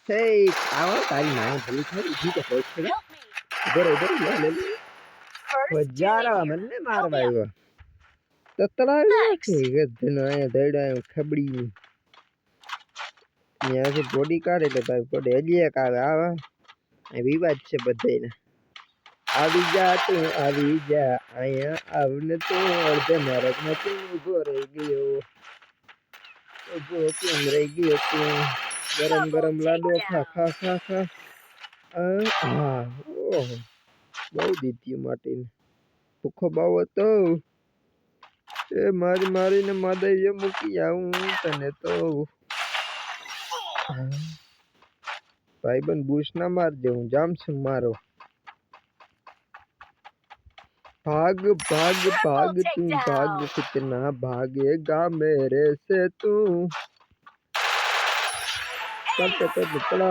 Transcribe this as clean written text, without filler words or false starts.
हे आवा तारी माँ भली थोड़ी ठीक है पोस्ट कर इधर इधर ले ले वो जा रहा मैंने मार भाई वो तो तला ठीक है दिन आया देड़ आया खबड़ी यहाँ से बॉडी काढ़े तो भाई बॉडी अलिया काढ़े आवा अभी बात से बदले ना આવી જા તું આવી જા અહીંયા આવને તું અડધે મારક માં તું ઉભો રહી ગયો ઉભો કેમ રહી ગયો તું ગરમ ગરમ લાડો ખા ખા ખા ખા હા ઓહો બહુ દીધી માટીને ભૂખો બાવ હતો એ મારી મારીને માદઈએ મૂકી આવું તને તો ભાઈબંધ બૂસ ના મારજે હું જામ છું મારો भाग भाग भाग तू भाग कितना भागेगा मेरे से तू पट पट पड़ा